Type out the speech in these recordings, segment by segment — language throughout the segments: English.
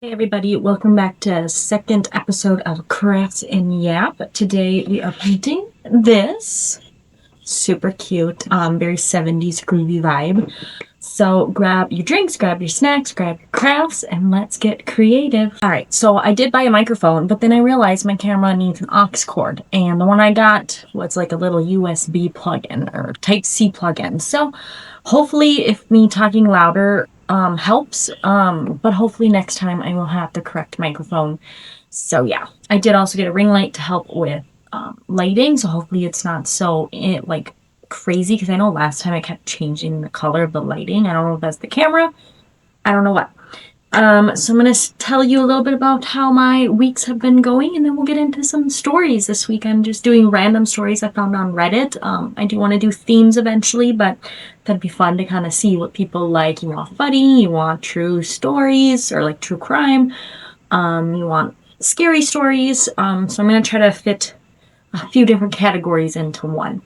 Hey everybody, welcome back to a second episode of Crafts and Yap. Today we are painting this super cute, very 70s groovy vibe. So grab your drinks, grab your snacks, grab your crafts, and let's get creative. Alright, so I did buy a microphone, but then I realized my camera needs an aux cord, and the one I got was like a little USB plug-in, or Type-C plug-in. So hopefully if me talking louder helps, but hopefully next time I will have the correct microphone. So yeah, I did also get a ring light to help with lighting, so hopefully it's not so like crazy, because I know last time I kept changing the color of the lighting. I don't know if that's the camera, I don't know what. So I'm going to tell you a little bit about how my weeks have been going, and then we'll get into some stories this week. I'm just doing random stories I found on Reddit. I do want to do themes eventually, but that'd be fun to kind of see what people like. You want funny, you want true stories, or like true crime, you want scary stories. So I'm going to try to fit a few different categories into one.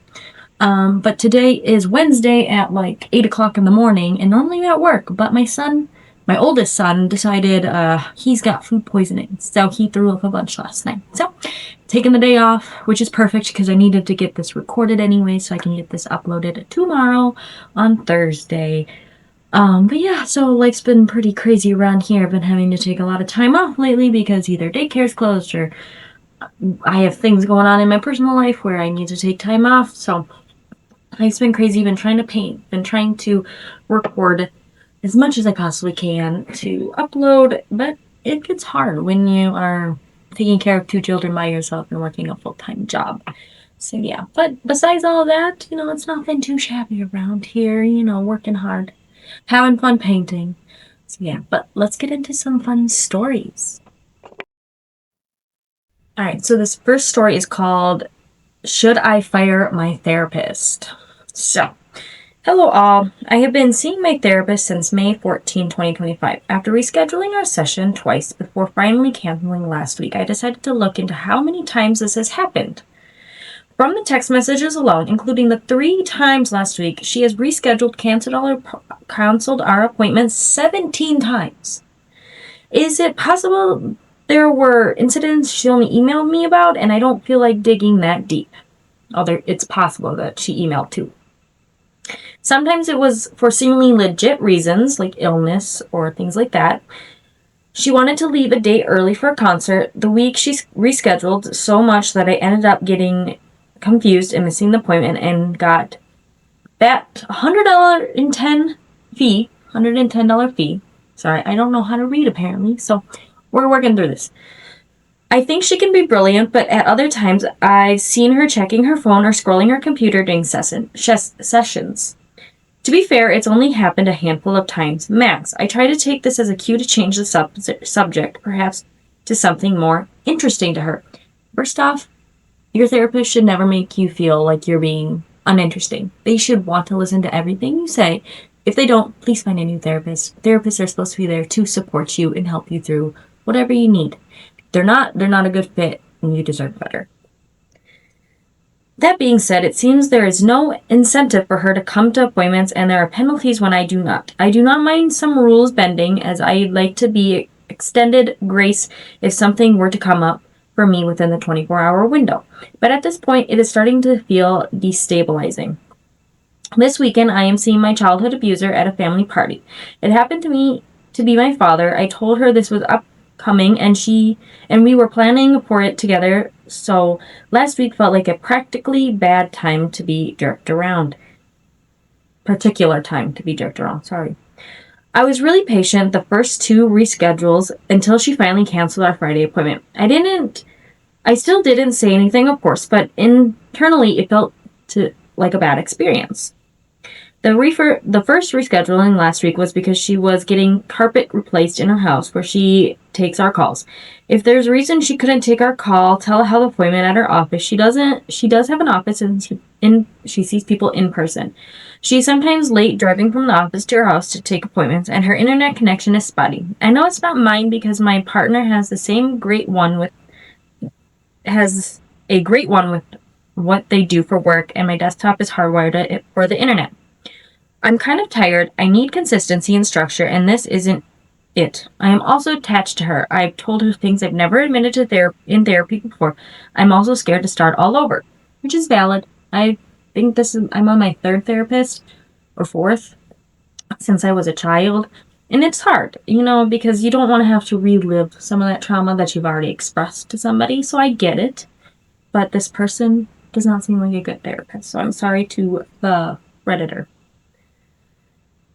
But today is Wednesday at like 8 o'clock in the morning, and normally I'm at work, but my oldest son decided he's got food poisoning, so he threw up a bunch last night. So, taking the day off, which is perfect because I needed to get this recorded anyway, so I can get this uploaded tomorrow on Thursday. But yeah, so life's been pretty crazy around here. I've been having to take a lot of time off lately because either daycare's closed or I have things going on in my personal life where I need to take time off. So life's been crazy. Been trying to paint, been trying to record as much as I possibly can to upload, but it gets hard when you are taking care of two children by yourself and working a full-time job. So yeah, but besides all that, it's nothing too shabby around here, working hard, having fun painting. So yeah, but let's get into some fun stories. Alright, so this first story is called Should I Fire My Therapist? So, hello all. I have been seeing my therapist since May 14, 2025. After rescheduling our session twice before finally canceling last week, I decided to look into how many times this has happened. From the text messages alone, including the 3 times last week, she has rescheduled, canceled our appointments 17 times. Is it possible there were incidents she only emailed me about and I don't feel like digging that deep? It's possible that she emailed too. Sometimes it was for seemingly legit reasons, like illness or things like that. She wanted to leave a day early for a concert. The week she rescheduled so much that I ended up getting confused and missing the appointment and got that $110 fee. Sorry, I don't know how to read apparently, so we're working through this. I think she can be brilliant, but at other times I've seen her checking her phone or scrolling her computer during sessions. To be fair, it's only happened a handful of times, max. I try to take this as a cue to change the subject, perhaps to something more interesting to her. First off, your therapist should never make you feel like you're being uninteresting. They should want to listen to everything you say. If they don't, please find a new therapist. Therapists are supposed to be there to support you and help you through whatever you need. They're not a good fit, and you deserve better. That being said, it seems there is no incentive for her to come to appointments, and there are penalties when I do not. I do not mind some rules bending, as I'd like to be extended grace if something were to come up for me within the 24-hour window. But at this point, it is starting to feel destabilizing. This weekend, I am seeing my childhood abuser at a family party. It happened to be my father. I told her this was upcoming, and we were planning for it together, so last week felt like a practically bad time to be jerked around. Particular time to be jerked around, sorry. I was really patient the first 2 reschedules until she finally canceled our Friday appointment. I still didn't say anything, of course, but internally it felt like a bad experience. The first rescheduling last week was because she was getting carpet replaced in her house where she takes our calls. If there's a reason she couldn't take our call, telehealth appointment at her office, she does have an office and she sees people in person. She's sometimes late driving from the office to her house to take appointments, and her internet connection is spotty. I know it's not mine because my partner has a great one with what they do for work, and my desktop is hardwired for the internet. I'm kind of tired. I need consistency and structure, and this isn't it. I am also attached to her. I've told her things I've never admitted to in therapy before. I'm also scared to start all over, which is valid. I think I'm on my third therapist or fourth since I was a child. And it's hard, because you don't want to have to relive some of that trauma that you've already expressed to somebody. So I get it. But this person does not seem like a good therapist. So I'm sorry to the Redditor.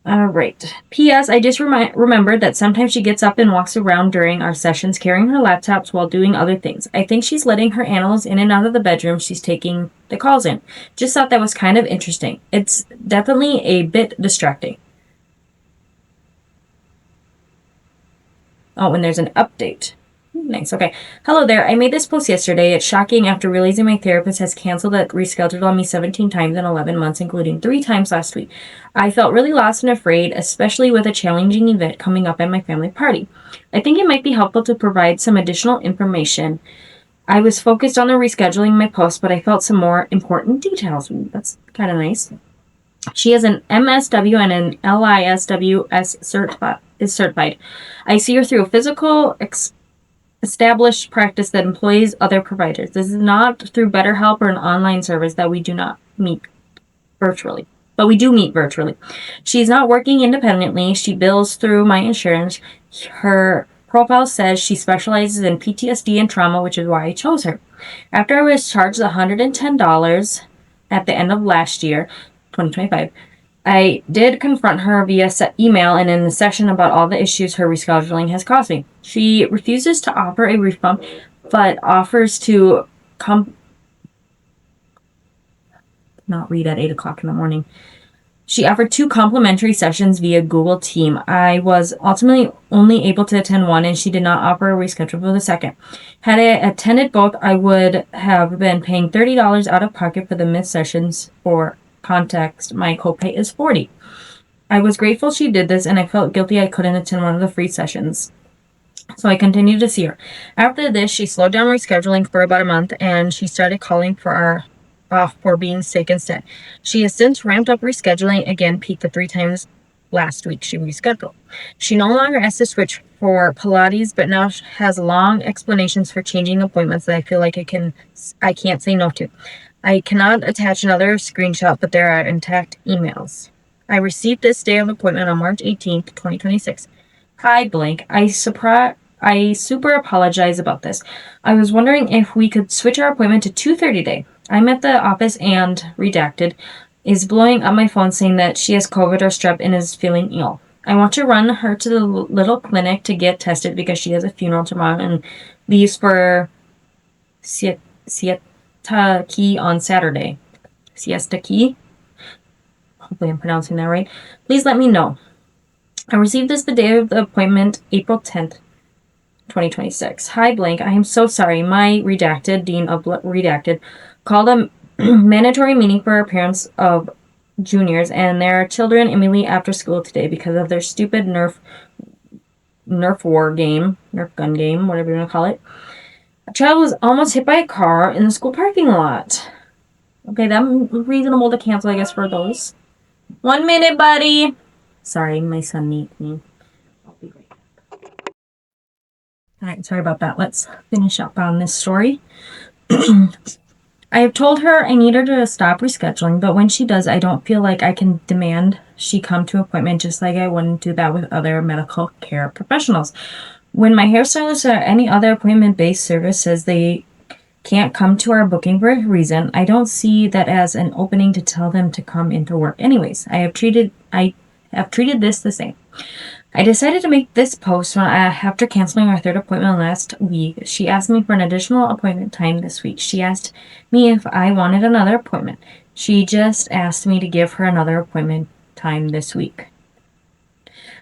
All right. P.S. I just remembered that sometimes she gets up and walks around during our sessions carrying her laptops while doing other things. I think she's letting her animals in and out of the bedroom she's taking the calls in. Just thought that was kind of interesting. It's definitely a bit distracting. Oh, and there's an update. Nice. Okay. Hello there. I made this post yesterday. It's shocking after realizing my therapist has canceled and rescheduled on me 17 times in 11 months, including 3 times last week. I felt really lost and afraid, especially with a challenging event coming up at my family party. I think it might be helpful to provide some additional information. I was focused on the rescheduling my post, but I felt some more important details. That's kind of nice. She has an MSW and an LISWS certified. I see her through a physical established practice that employs other providers. This is not through BetterHelp or an online service that we do not meet virtually. But we do meet virtually. She's not working independently. She bills through my insurance. Her profile says she specializes in PTSD and trauma, which is why I chose her. After I was charged $110 at the end of last year, 2025, I did confront her via email and in the session about all the issues her rescheduling has caused me. She refuses to offer a refund, but offers to not read at 8 o'clock in the morning. She offered 2 complimentary sessions via Google Team. I was ultimately only able to attend one, and she did not offer a reschedule for the second. Had I attended both, I would have been paying $30 out of pocket for the missed sessions. For context, my copay is $40. I was grateful she did this, and I felt guilty I couldn't attend one of the free sessions. So I continued to see her. After this, she slowed down rescheduling for about a month, and she started calling off for being sick instead. She has since ramped up rescheduling again, peaked the 3 times last week she rescheduled. She no longer has to switch for Pilates, but now has long explanations for changing appointments that I feel like I can't say no to. I cannot attach another screenshot, but there are intact emails. I received this day of appointment on March 18th, 2026. Hi, blank. I super apologize about this. I was wondering if we could switch our appointment to 2:30 day. I'm at the office and redacted is blowing up my phone saying that she has COVID or strep and is feeling ill. I want to run her to the little clinic to get tested because she has a funeral tomorrow and leaves for Siesta Key on Saturday. Siesta Key? Hopefully I'm pronouncing that right. Please let me know. I received this the day of the appointment, April 10th, 2026. Hi, blank. I am so sorry. My Dean of Redacted, called a mandatory meeting for parents of juniors and their children immediately after school today because of their stupid Nerf gun game, whatever you want to call it. A child was almost hit by a car in the school parking lot. Okay, that's reasonable to cancel, I guess, for those. 1 minute, buddy. Sorry, my son needs me. I'll be right back. Alright, sorry about that. Let's finish up on this story. I have told her I need her to stop rescheduling, but when she does, I don't feel like I can demand she come to appointment just like I wouldn't do that with other medical care professionals. When my hairstylist or any other appointment-based service says they can't come to our booking for a reason, I don't see that as an opening to tell them to come into work anyways. I have treated this the same. I decided to make this post after canceling our 3rd appointment last week. She asked me for an additional appointment time this week. She asked me if I wanted another appointment. She just asked me to give her another appointment time this week.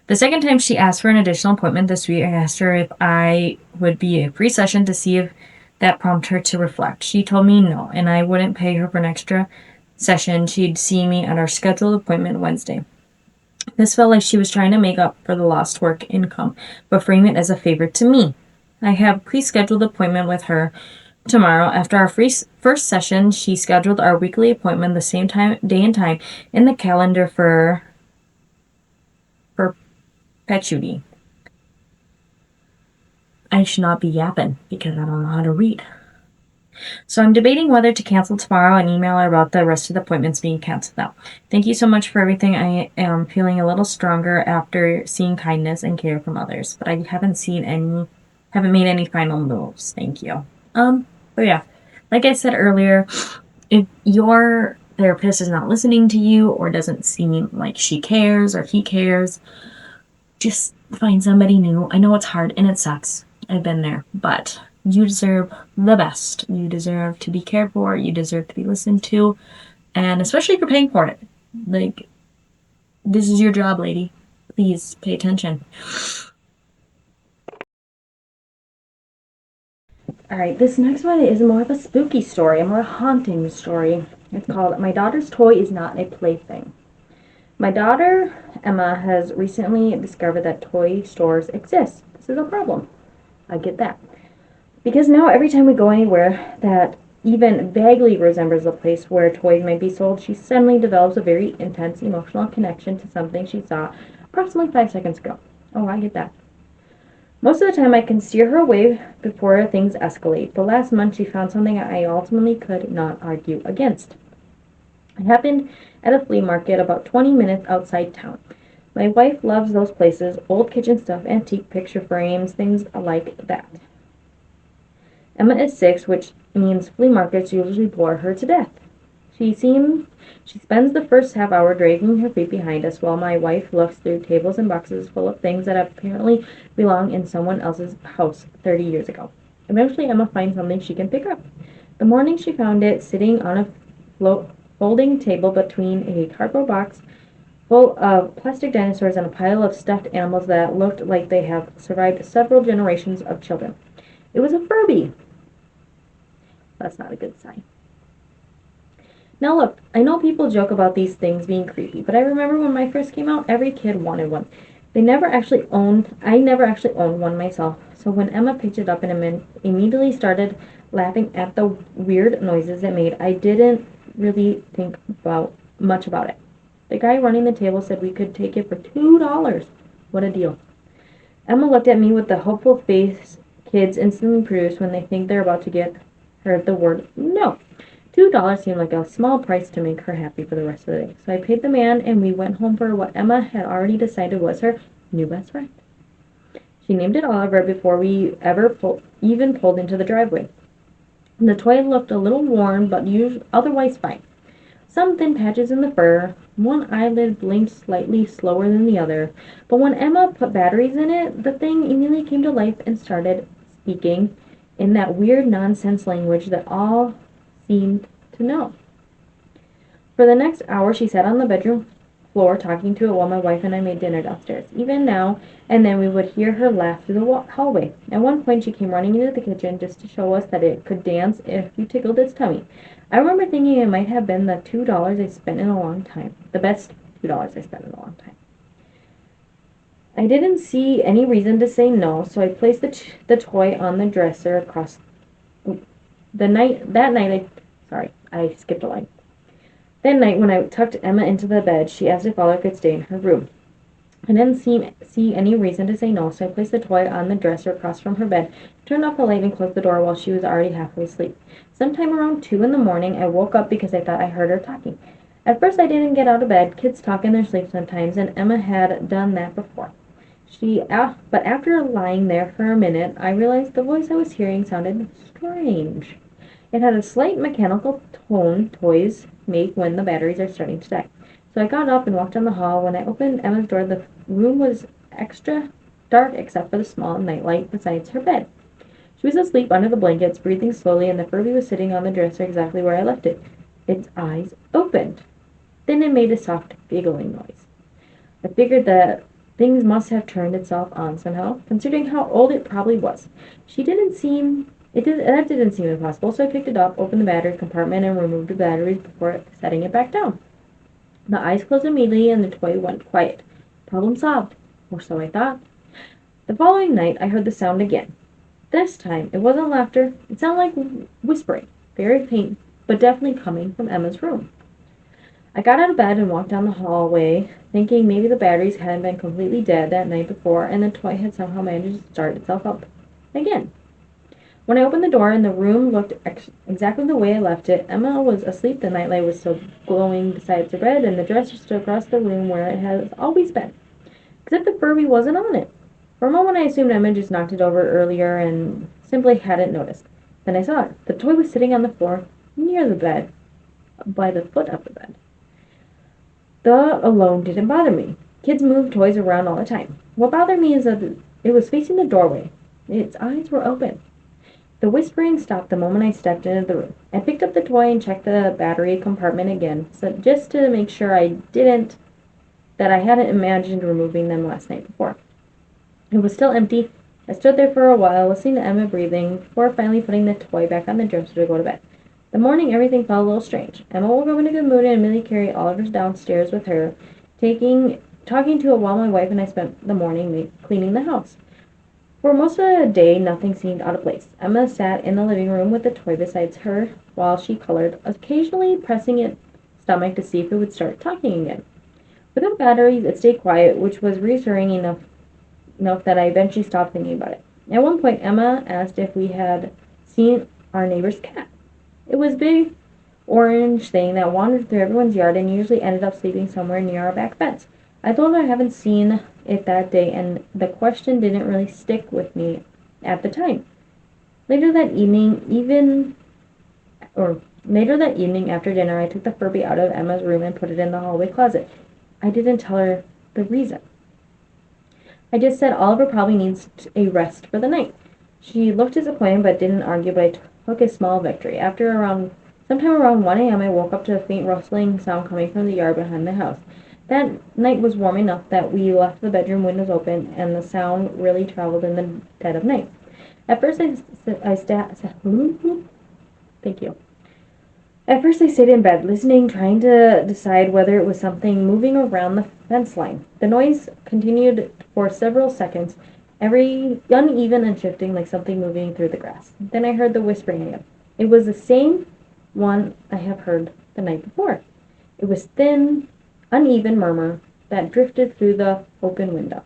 The second time she asked for an additional appointment this week, I asked her if I would be a free session to see if that prompted her to reflect. She told me no, and I wouldn't pay her for an extra session. She'd see me at our scheduled appointment Wednesday. This felt like she was trying to make up for the lost work income, but frame it as a favor to me. I have a pre-scheduled appointment with her tomorrow. After our first session, she scheduled our weekly appointment the same day and time in the calendar for perpetuity. I should not be yapping because I don't know how to read. So I'm debating whether to cancel tomorrow and email her about the rest of the appointments being canceled now. Thank you so much for everything. I am feeling a little stronger after seeing kindness and care from others, but I haven't made any final moves. Thank you. But yeah, like I said earlier, if your therapist is not listening to you or doesn't seem like she cares or he cares, just find somebody new. I know it's hard and it sucks. I've been there, but you deserve the best. You deserve to be cared for. You deserve to be listened to. And especially if you're paying for it. Like, this is your job, lady. Please pay attention. Alright, this next one is more of a spooky story, a more haunting story. It's called My Daughter's Toy is Not a Plaything. My daughter, Emma, has recently discovered that toy stores exist. This is a problem. I get that. Because now every time we go anywhere that even vaguely resembles a place where toys might be sold, she suddenly develops a very intense emotional connection to something she saw approximately 5 seconds ago. Oh, I get that. Most of the time I can steer her away before things escalate, but last month she found something I ultimately could not argue against. It happened at a flea market about 20 minutes outside town. My wife loves those places, old kitchen stuff, antique picture frames, things like that. Emma is 6, which means flea markets usually bore her to death. She spends the first half hour dragging her feet behind us while my wife looks through tables and boxes full of things that apparently belong in someone else's house 30 years ago. Eventually, Emma finds something she can pick up. The morning she found it sitting on a folding table between a cardboard box full of plastic dinosaurs and a pile of stuffed animals that looked like they have survived several generations of children. It was a Furby. That's not a good sign. Now look, I know people joke about these things being creepy, but I remember when mine first came out, every kid wanted one. I never actually owned one myself, so when Emma picked it up and immediately started laughing at the weird noises it made, I didn't really think much about it. The guy running the table said we could take it for $2. What a deal. Emma looked at me with the hopeful face kids instantly produce when they think they're about to get heard the word no. $2 seemed like a small price to make her happy for the rest of the day. So I paid the man and we went home for what Emma had already decided was her new best friend. She named it Oliver before we even pulled into the driveway. The toy looked a little worn but otherwise fine. Some thin patches in the fur, one eyelid blinked slightly slower than the other, but when Emma put batteries in it, the thing immediately came to life and started speaking in that weird nonsense language that all seemed to know. For the next hour she sat on the bedroom floor talking to it while my wife and I made dinner downstairs. Even now and then we would hear her laugh through the hallway. At one point she came running into the kitchen just to show us that it could dance if you tickled its tummy. I remember thinking it might have been the $2 I spent in a long time. The best $2 I spent in a long time. I didn't see any reason to say no, so I placed the toy on the dresser across I skipped a line. That night, when I tucked Emma into the bed, she asked if Oliver could stay in her room. I didn't see any reason to say no, so I placed the toy on the dresser across from her bed, turned off the light, and closed the door while she was already halfway asleep. Sometime around 2 in the morning, I woke up because I thought I heard her talking. At first, I didn't get out of bed. Kids talk in their sleep sometimes, and Emma had done that before. But after lying there for a minute, I realized the voice I was hearing sounded strange. It had a slight mechanical tone toys make when the batteries are starting to die. So I got up and walked down the hall. When I opened Emma's door, the room was extra dark except for the small nightlight beside her bed. She was asleep under the blankets, breathing slowly, and the Furby was sitting on the dresser exactly where I left it. Its eyes opened. Then it made a soft giggling noise. I figured that things must have turned itself on somehow, considering how old it probably was. That didn't seem impossible, so I picked it up, opened the battery compartment, and removed the batteries before setting it back down. The eyes closed immediately, and the toy went quiet. Problem solved, or so I thought. The following night, I heard the sound again. This time, it wasn't laughter. It sounded like whispering, very faint, but definitely coming from Emma's room. I got out of bed and walked down the hallway, thinking maybe the batteries hadn't been completely dead that night before, and the toy had somehow managed to start itself up. again. When I opened the door and the room looked exactly the way I left it, Emma was asleep. The nightlight was still glowing beside her bed, and the dresser stood across the room where it has always been, except the Furby wasn't on it. For a moment, I assumed Emma just knocked it over earlier and simply hadn't noticed. Then I saw it. The toy was sitting on the floor near the bed, by the foot of the bed. The alone didn't bother me. Kids move toys around all the time. What bothered me is that it was facing the doorway. Its eyes were open. The whispering stopped the moment I stepped into the room. I picked up the toy and checked the battery compartment again, so just to make sure that I hadn't imagined removing them last night before. It was still empty. I stood there for a while, listening to Emma breathing, before finally putting the toy back on the dresser to go to bed. The morning, everything felt a little strange. Emma woke up in a good mood, and Millie carried Oliver downstairs with her, talking to it while my wife and I spent the morning cleaning the house. For most of the day, nothing seemed out of place. Emma sat in the living room with the toy beside her while she colored, occasionally pressing its stomach to see if it would start talking again. Without batteries, it stayed quiet, which was reassuring enough that I eventually stopped thinking about it. At one point, Emma asked if we had seen our neighbor's cat. It was a big orange thing that wandered through everyone's yard and usually ended up sleeping somewhere near our back fence. I told her I haven't seen it that day, and the question didn't really stick with me at the time. Later that evening, even or later that evening after dinner, I took the Furby out of Emma's room and put it in the hallway closet. I didn't tell her the reason. I just said Oliver probably needs a rest for the night. She looked disappointed but didn't argue, but I took a small victory. Sometime around 1 a.m., I woke up to a faint rustling sound coming from the yard behind the house. That night was warm enough that we left the bedroom windows open, and the sound really traveled in the dead of night. At first, I thank you. At first, I stayed in bed, listening, trying to decide whether it was something moving around the fence line. The noise continued for several seconds, every uneven and shifting like something moving through the grass. Then I heard the whispering again. It was the same one I have heard the night before. It was thin, uneven murmur that drifted through the open window.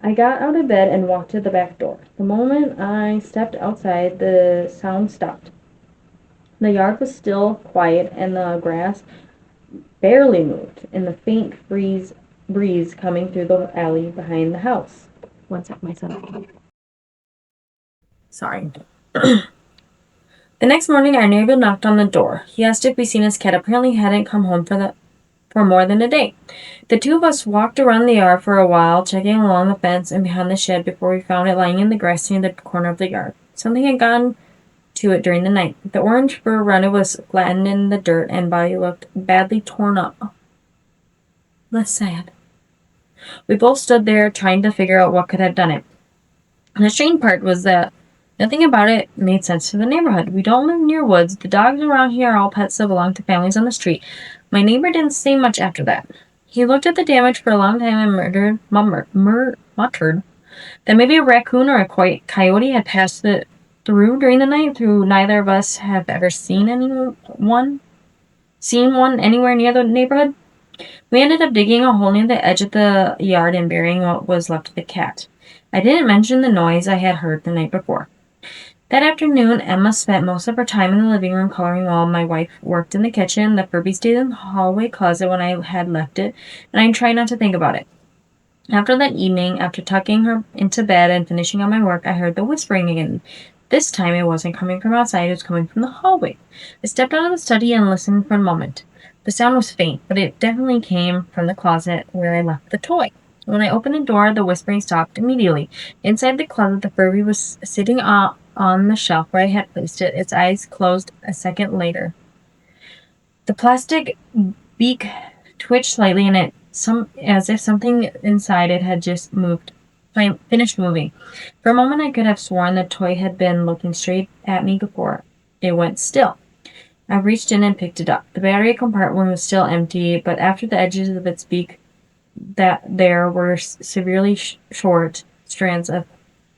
I got out of bed and walked to the back door. The moment I stepped outside, the sound stopped. The yard was still quiet, and the grass barely moved in the faint breeze coming through the alley behind the house. One sec, my son. Sorry. The next morning, our neighbor knocked on the door. He asked if we seen his cat. Apparently, hadn't come home for more than a day. The two of us walked around the yard for a while, checking along the fence and behind the shed before we found it lying in the grass near the corner of the yard. Something had gone to it during the night. The orange fur around it was flattened in the dirt and body looked badly torn up. Less sad. We both stood there trying to figure out what could have done it. The strange part was that nothing about it made sense to the neighborhood. We don't live near woods. The dogs around here are all pets that belong to families on the street. My neighbor didn't say much after that. He looked at the damage for a long time and muttered that maybe a raccoon or a coyote had passed through during the night. Through neither of us have ever seen one anywhere near the neighborhood. We ended up digging a hole near the edge of the yard and burying what was left of the cat. I didn't mention the noise I had heard the night before. That afternoon, Emma spent most of her time in the living room coloring while my wife worked in the kitchen. The Furby stayed in the hallway closet when I had left it, and I tried not to think about it. After that evening, after tucking her into bed and finishing on my work, I heard the whispering again. This time it wasn't coming from outside, it was coming from the hallway. I stepped out of the study and listened for a moment. The sound was faint, but it definitely came from the closet where I left the toy. When I opened the door, the whispering stopped immediately. Inside the closet, the Furby was sitting on the shelf where I had placed it, its eyes closed a second later. The plastic beak twitched slightly, and as if something inside it had just finished moving. For a moment, I could have sworn the toy had been looking straight at me before it went still. I reached in and picked it up. The battery compartment was still empty, but after the edges of its beak, there were severely short strands of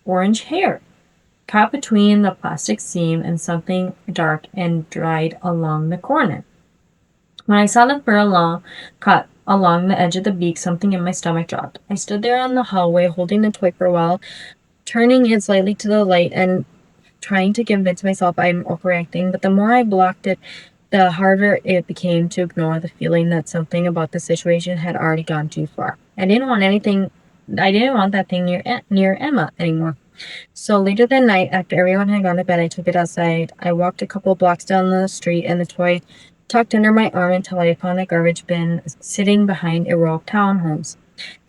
orange hair caught between the plastic seam and something dark and dried along the corner. When I saw the fur caught along the edge of the beak, something in my stomach dropped. I stood there in the hallway holding the toy for a while, turning it slightly to the light and trying to convince myself I'm overreacting, but the more I blocked it, the harder it became to ignore the feeling that something about the situation had already gone too far. I didn't want that thing near Emma anymore. So later that night, after everyone had gone to bed, I took it outside. I walked a couple blocks down the street and the toy tucked under my arm until I found a garbage bin sitting behind a row of townhomes.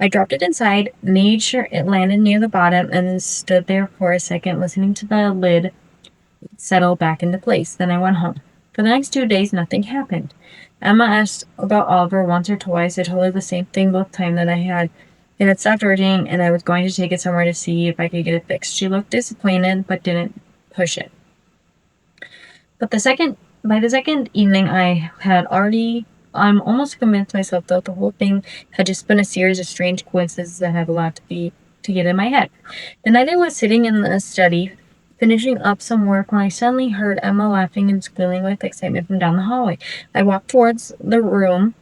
I dropped it inside, made sure it landed near the bottom, and then stood there for a second listening to the lid settle back into place. Then I went home. For the next 2 days, nothing happened. Emma asked about Oliver once or twice. I told her the same thing both times that it had stopped hurting and I was going to take it somewhere to see if I could get it fixed. She looked disappointed but didn't push it. But by the second evening, I'm almost convinced myself that the whole thing had just been a series of strange coincidences that have allowed to get in my head. The night I was sitting in the study, finishing up some work, when I suddenly heard Emma laughing and squealing with excitement from down the hallway. I walked towards the room,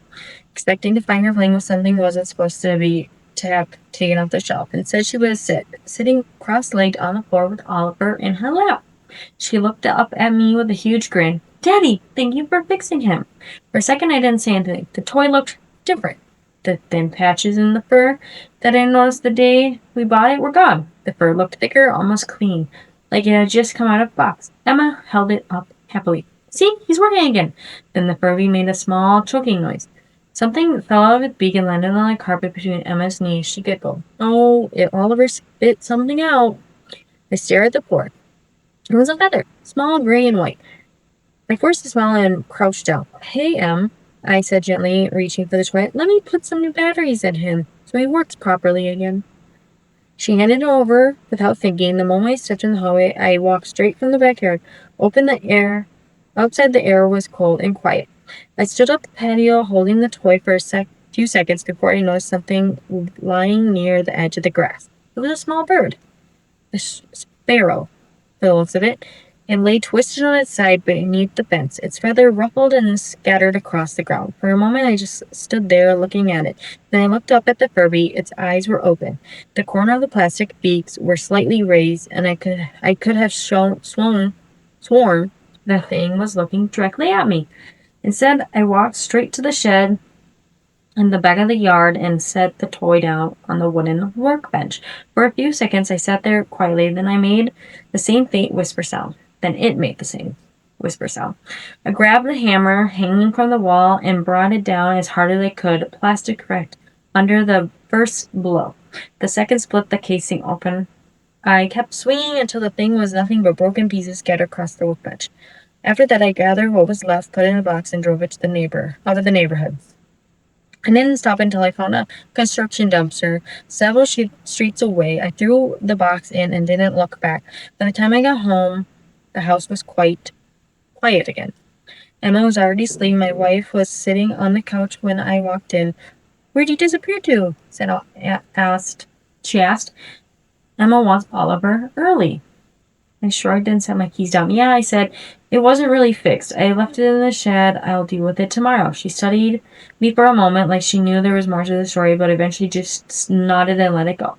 expecting to find her playing with something wasn't supposed to have taken off the shelf. Instead, she was sitting cross-legged on the floor with Oliver in her lap. She looked up at me with a huge grin. Daddy, thank you for fixing him. For a second, I didn't say anything. The toy looked different. The thin patches in the fur that I noticed the day we bought it were gone. The fur looked thicker, almost clean, like it had just come out of a box. Emma held it up happily. See, he's working again. Then the Furby made a small choking noise. Something fell out of its beak and landed on the carpet between Emma's knees. She giggled. Oh, Oliver spit something out. I stared at the board. It was a feather, small, gray, and white. I forced a smile and crouched down. Hey, Em, I said gently, reaching for the toy. Let me put some new batteries in him so he works properly again. She handed it over without thinking. The moment I stepped in the hallway, I walked straight from the backyard. Outside the air was cold and quiet. I stood up the patio, holding the toy for a few seconds before I noticed something lying near the edge of the grass. It was a small bird, a sparrow, by the looks of it. It lay twisted on its side beneath the fence, its feather ruffled and scattered across the ground. For a moment, I just stood there looking at it. Then I looked up at the Furby. Its eyes were open. The corner of the plastic beaks were slightly raised, and I could have sworn the thing was looking directly at me. Instead, I walked straight to the shed in the back of the yard and set the toy down on the wooden workbench. For a few seconds, I sat there quietly. Then I made the same faint whisper sound. Then it made the same whisper sound. I grabbed the hammer hanging from the wall and brought it down as hard as I could. Plastic cracked under the first blow. The second split the casing open. I kept swinging until the thing was nothing but broken pieces scattered across the workbench. After that, I gathered what was left, put it in a box, and drove it to out of the neighborhood. I didn't stop until I found a construction dumpster several streets away. I threw the box in and didn't look back. By the time I got home, the house was quite quiet again. Emma was already asleep. My wife was sitting on the couch when I walked in. Where'd you disappear to? She asked. Emma wants Oliver early. I shrugged and set my keys down. Yeah, I said, it wasn't really fixed. I left it in the shed. I'll deal with it tomorrow. She studied me for a moment like she knew there was more to the story, but eventually just nodded and let it go.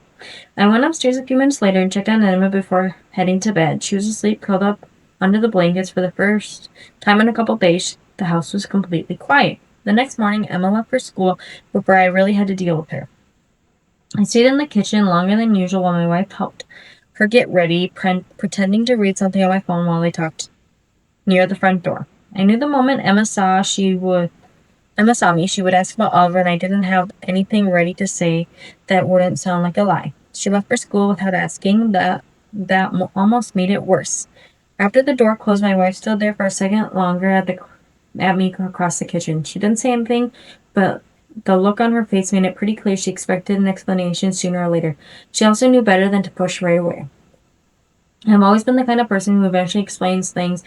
I went upstairs a few minutes later and checked on Emma before heading to bed. She was asleep, curled up under the blankets. For the first time in a couple days, the house was completely quiet. The next morning, Emma left for school before I really had to deal with her. I stayed in the kitchen longer than usual while my wife helped her get ready, pretending to read something on my phone while I talked near the front door. I knew the moment Emma saw me, she would ask about Oliver, and I didn't have anything ready to say that wouldn't sound like a lie. She left for school without asking. That almost made it worse. After the door closed, my wife stood there for a second longer at me across the kitchen. She didn't say anything, but the look on her face made it pretty clear she expected an explanation sooner or later. She also knew better than to push right away. I've always been the kind of person who eventually explains things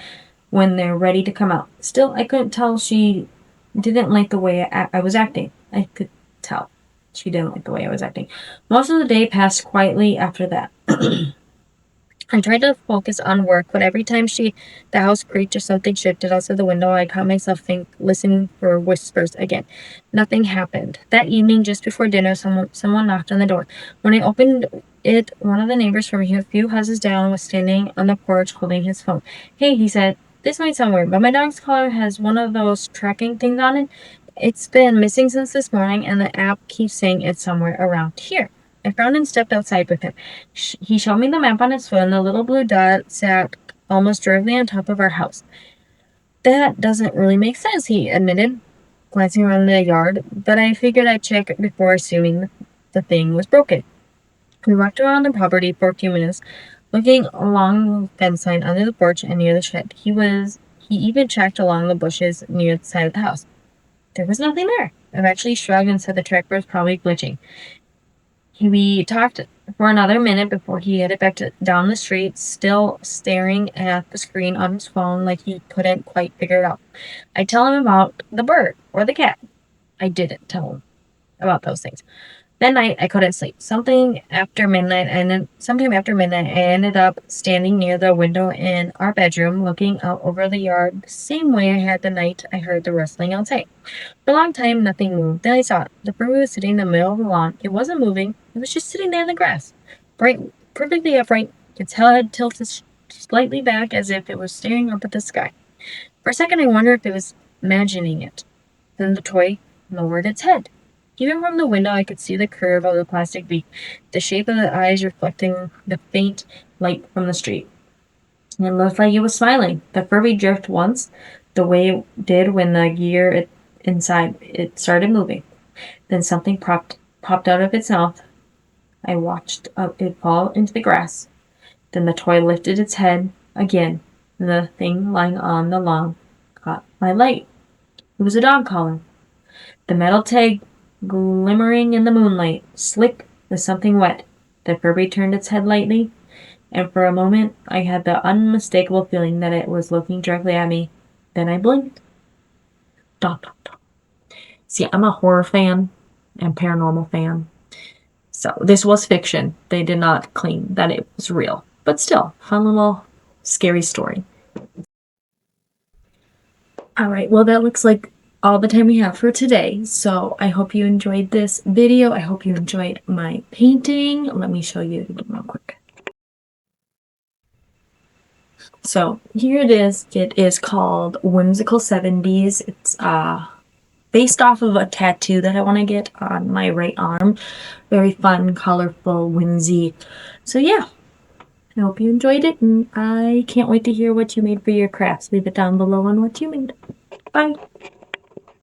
when they're ready to come out. Still, I couldn't tell she didn't like the way I was acting. I could tell she didn't like the way I was acting. Most of the day passed quietly after that. I tried to focus on work, but every time the house creaked or something shifted outside the window, I caught myself listening for whispers again. Nothing happened. That evening, just before dinner, someone knocked on the door. When I opened it, one of the neighbors from a few houses down was standing on the porch holding his phone. Hey, he said, this might sound weird, but my dog's collar has one of those tracking things on it. It's been missing since this morning, and the app keeps saying it's somewhere around here. I frowned and stepped outside with him. He showed me the map on his phone. The little blue dot sat almost directly on top of our house. That doesn't really make sense, he admitted, glancing around the yard, but I figured I'd check before assuming the thing was broken. We walked around the property for a few minutes, looking along the fence line under the porch and near the shed. He even checked along the bushes near the side of the house. There was nothing there. I eventually shrugged and said the tracker was probably glitching. We talked for another minute before he headed back down the street, still staring at the screen on his phone like he couldn't quite figure it out. I tell him about the bird or the cat. I didn't tell him about those things. That night, I couldn't sleep. Sometime after midnight, I ended up standing near the window in our bedroom, looking out over the yard, the same way I had the night I heard the rustling outside. For a long time, nothing moved. Then I saw it. The bird was sitting in the middle of the lawn. It wasn't moving. It was just sitting there in the grass, perfectly upright, its head tilted slightly back as if it was staring up at the sky. For a second, I wondered if it was imagining it. Then the toy lowered its head. Even from the window, I could see the curve of the plastic beak, the shape of the eyes reflecting the faint light from the street. It looked like it was smiling. The Furby jerked once, the way it did when the gear inside it started moving. Then something popped out of its mouth. I watched it fall into the grass. Then the toy lifted its head again, and the thing lying on the lawn caught my light. It was a dog collar. The metal tag glimmering in the moonlight, slick with something wet. The Furby turned its head lightly, and for a moment I had the unmistakable feeling that it was looking directly at me. Then I blinked. Dot, dot, dot. See, I'm a horror fan and paranormal fan. So this was fiction. They did not claim that it was real. But still, fun little scary story. Alright, well that looks like all the time we have for today. So I hope you enjoyed this video. I hope you enjoyed my painting. Let me show you again real quick. So here it is. It is called Whimsical 70s. It's based off of a tattoo that I want to get on my right arm. Very fun, colorful, whimsy. So yeah, I hope you enjoyed it, and I can't wait to hear what you made for your crafts. Leave it down below on what you made. Bye!